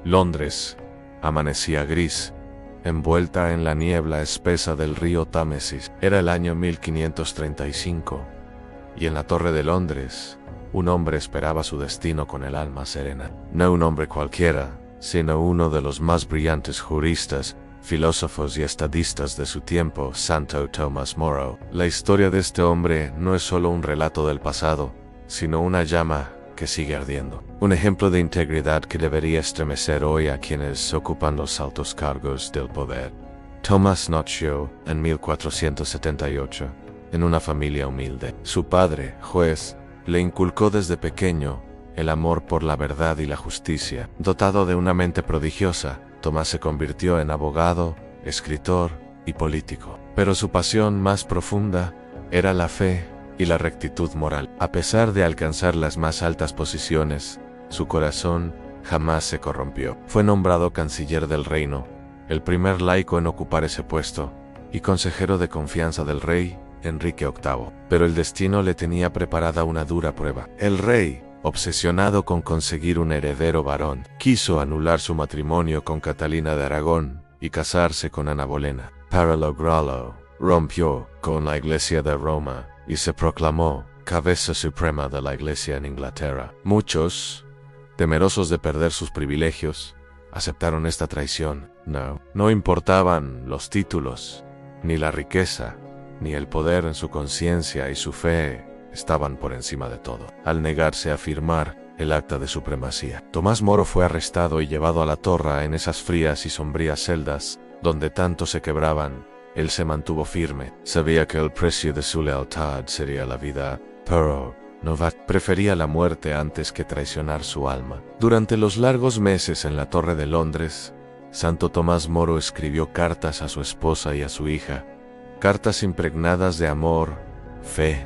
Londres amanecía gris, envuelta en la niebla espesa del río Támesis. Era el año 1535, y en la Torre de Londres, un hombre esperaba su destino con el alma serena. No un hombre cualquiera, sino uno de los más brillantes juristas, filósofos y estadistas de su tiempo, Santo Tomás Moro. La historia de este hombre no es solo un relato del pasado, sino una llama que sigue ardiendo. Un ejemplo de integridad que debería estremecer hoy a quienes ocupan los altos cargos del poder. Tomás nació en 1478, en una familia humilde. Su padre, juez, le inculcó desde pequeño el amor por la verdad y la justicia. Dotado de una mente prodigiosa, Tomás se convirtió en abogado, escritor y político. Pero su pasión más profunda era la fe y la rectitud moral. A pesar de alcanzar las más altas posiciones, su corazón jamás se corrompió. Fue nombrado canciller del reino, el primer laico en ocupar ese puesto, y consejero de confianza del rey Enrique VIII. Pero el destino le tenía preparada una dura prueba. El rey, obsesionado con conseguir un heredero varón, quiso anular su matrimonio con Catalina de Aragón y casarse con Ana Bolena. Para lograrlo, rompió con la Iglesia de Roma y se proclamó cabeza suprema de la Iglesia en Inglaterra. Muchos, temerosos de perder sus privilegios, aceptaron esta traición. No importaban los títulos, ni la riqueza, ni el poder en su conciencia y su fe estaban por encima de todo. Al negarse a firmar el acta de supremacía, Tomás Moro fue arrestado y llevado a la torre. En esas frías y sombrías celdas, donde tanto se quebraban, él se mantuvo firme. Sabía que el precio de su lealtad sería la vida, pero prefería la muerte antes que traicionar su alma. Durante los largos meses en la Torre de Londres, Santo Tomás Moro escribió cartas a su esposa y a su hija, cartas impregnadas de amor, fe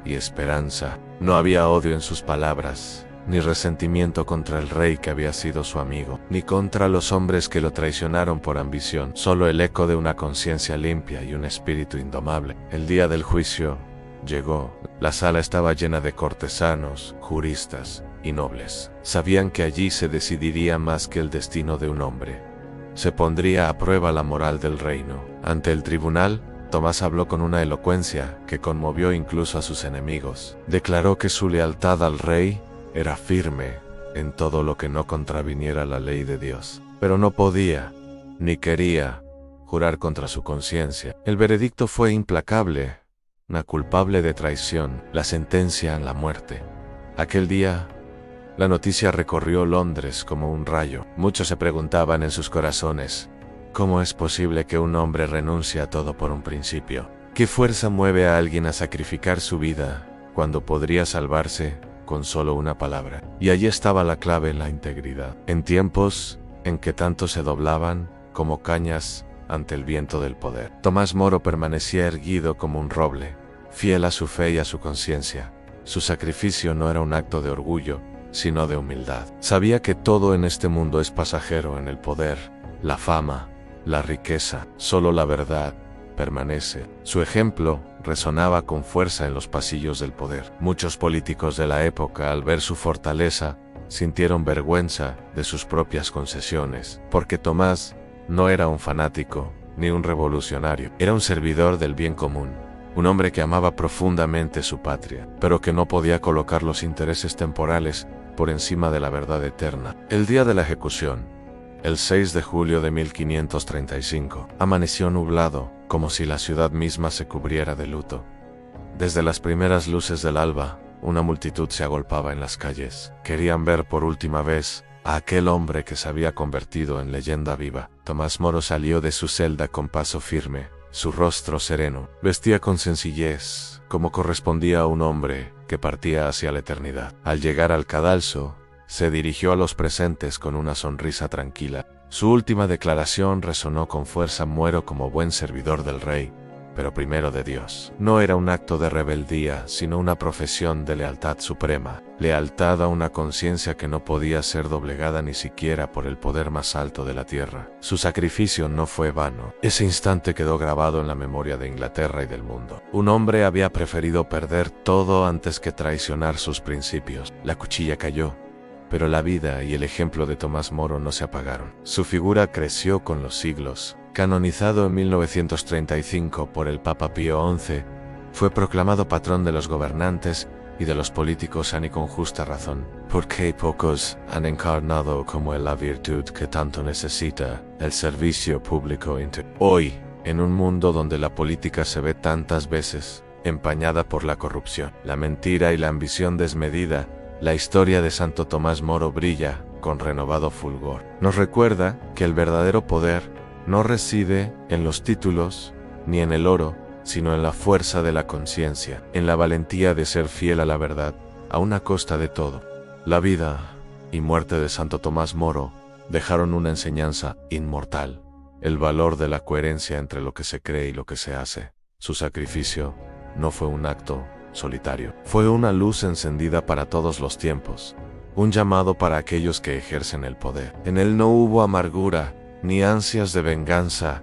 y esperanza. No había odio en sus palabras, ni resentimiento contra el rey que había sido su amigo, ni contra los hombres que lo traicionaron por ambición. Solo el eco de una conciencia limpia y un espíritu indomable. El día del juicio llegó. La sala estaba llena de cortesanos, juristas y nobles. Sabían que allí se decidiría más que el destino de un hombre. Se pondría a prueba la moral del reino. Ante el tribunal, Tomás habló con una elocuencia que conmovió incluso a sus enemigos. Declaró que su lealtad al rey era firme en todo lo que no contraviniera la ley de Dios. Pero no podía, ni quería, jurar contra su conciencia. El veredicto fue implacable, una culpable de traición, la sentencia, la muerte. Aquel día, la noticia recorrió Londres como un rayo. Muchos se preguntaban en sus corazones, ¿cómo es posible que un hombre renuncie a todo por un principio? ¿Qué fuerza mueve a alguien a sacrificar su vida cuando podría salvarse con solo una palabra? Y allí estaba la clave: en la integridad. En tiempos en que tanto se doblaban como cañas ante el viento del poder, Tomás Moro permanecía erguido como un roble, fiel a su fe y a su conciencia. Su sacrificio no era un acto de orgullo, sino de humildad. Sabía que todo en este mundo es pasajero: en el poder, la fama, la riqueza. Solo la verdad permanece. Su ejemplo resonaba con fuerza en los pasillos del poder. Muchos políticos de la época, al ver su fortaleza, sintieron vergüenza de sus propias concesiones, porque Tomás no era un fanático ni un revolucionario. Era un servidor del bien común, un hombre que amaba profundamente su patria, pero que no podía colocar los intereses temporales por encima de la verdad eterna. El día de la ejecución, el 6 de julio de 1535, amaneció nublado, como si la ciudad misma se cubriera de luto. Desde las primeras luces del alba, una multitud se agolpaba en las calles. Querían ver por última vez a aquel hombre que se había convertido en leyenda viva. Tomás Moro salió de su celda con paso firme, su rostro sereno. Vestía con sencillez, como correspondía a un hombre que partía hacia la eternidad. Al llegar al cadalso, se dirigió a los presentes con una sonrisa tranquila. Su última declaración resonó con fuerza: muero como buen servidor del rey, pero primero de Dios. No era un acto de rebeldía, sino una profesión de lealtad suprema. Lealtad a una conciencia que no podía ser doblegada ni siquiera por el poder más alto de la tierra. Su sacrificio no fue vano. Ese instante quedó grabado en la memoria de Inglaterra y del mundo. Un hombre había preferido perder todo antes que traicionar sus principios. La cuchilla cayó. pero la vida y el ejemplo de Tomás Moro no se apagaron. Su figura creció con los siglos. Canonizado en 1935 por el Papa Pío XI, fue proclamado patrón de los gobernantes y de los políticos y con justa razón, porque pocos han encarnado como él la virtud que tanto necesita, el servicio público. Hoy, en un mundo donde la política se ve tantas veces empañada por la corrupción, la mentira y la ambición desmedida, la historia de Santo Tomás Moro brilla con renovado fulgor. Nos recuerda que el verdadero poder no reside en los títulos ni en el oro, sino en la fuerza de la conciencia, en la valentía de ser fiel a la verdad, aun a costa de todo. La vida y muerte de Santo Tomás Moro dejaron una enseñanza inmortal, el valor de la coherencia entre lo que se cree y lo que se hace. Su sacrificio no fue un acto solitario, fue una luz encendida para todos los tiempos, un llamado para aquellos que ejercen el poder. En él no hubo amargura, ni ansias de venganza,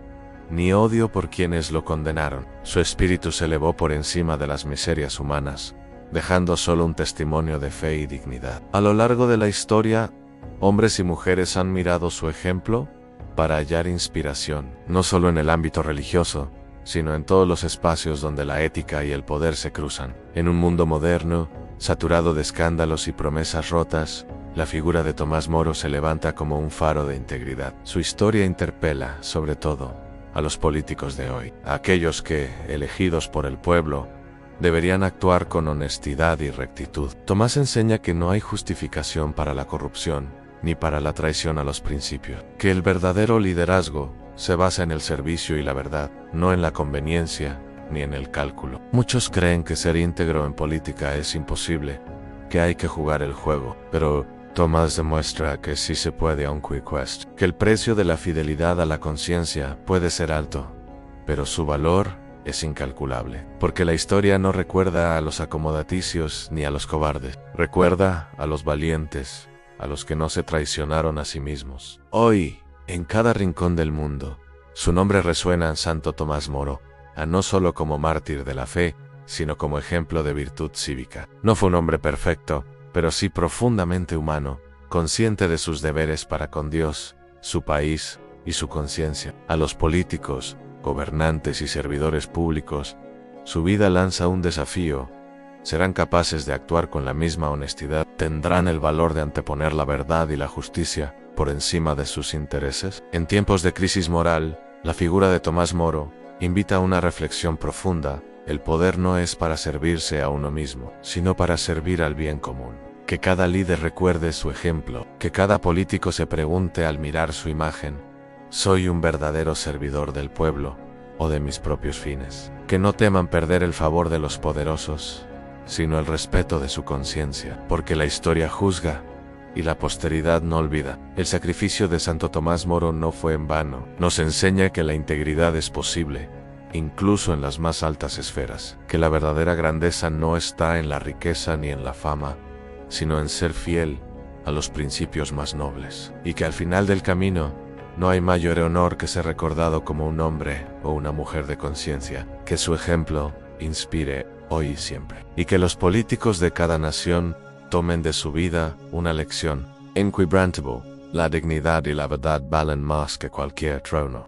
ni odio por quienes lo condenaron. Su espíritu se elevó por encima de las miserias humanas, dejando solo un testimonio de fe y dignidad. A lo largo de la historia, hombres y mujeres han mirado su ejemplo para hallar inspiración, no solo en el ámbito religioso, sino en todos los espacios donde la ética y el poder se cruzan. En un mundo moderno, saturado de escándalos y promesas rotas, la figura de Tomás Moro se levanta como un faro de integridad. Su historia interpela, sobre todo, a los políticos de hoy, a aquellos que, elegidos por el pueblo, deberían actuar con honestidad y rectitud. Tomás enseña que no hay justificación para la corrupción, ni para la traición a los principios, que el verdadero liderazgo se basa en el servicio y la verdad, no en la conveniencia ni en el cálculo. Muchos creen que ser íntegro en política es imposible, que hay que jugar el juego, pero Tomás demuestra que sí se puede aunque cueste, que el precio de la fidelidad a la conciencia puede ser alto, pero su valor es incalculable, porque la historia no recuerda a los acomodaticios ni a los cobardes, recuerda a los valientes, a los que no se traicionaron a sí mismos. Hoy, en cada rincón del mundo, su nombre resuena en Santo Tomás Moro, no solo como mártir de la fe, sino como ejemplo de virtud cívica. No fue un hombre perfecto, pero sí profundamente humano, consciente de sus deberes para con Dios, su país y su conciencia. A los políticos, gobernantes y servidores públicos, su vida lanza un desafío. ¿Serán capaces de actuar con la misma honestidad? ¿Tendrán el valor de anteponer la verdad y la justicia por encima de sus intereses? En tiempos de crisis moral, la figura de Tomás Moro invita a una reflexión profunda. El poder no es para servirse a uno mismo, sino para servir al bien común. Que cada líder recuerde su ejemplo, que cada político se pregunte al mirar su imagen: ¿soy un verdadero servidor del pueblo o de mis propios fines? Que no teman perder el favor de los poderosos, sino el respeto de su conciencia, porque la historia juzga y la posteridad no olvida. El sacrificio de Santo Tomás Moro no fue en vano. Nos enseña que la integridad es posible, incluso en las más altas esferas, que la verdadera grandeza no está en la riqueza ni en la fama, sino en ser fiel a los principios más nobles, y que al final del camino no hay mayor honor que ser recordado como un hombre o una mujer de conciencia. Que su ejemplo inspire hoy y siempre, y que los políticos de cada nación tomen de su vida una lección inquebrantable. La dignidad y la verdad valen más que cualquier trono.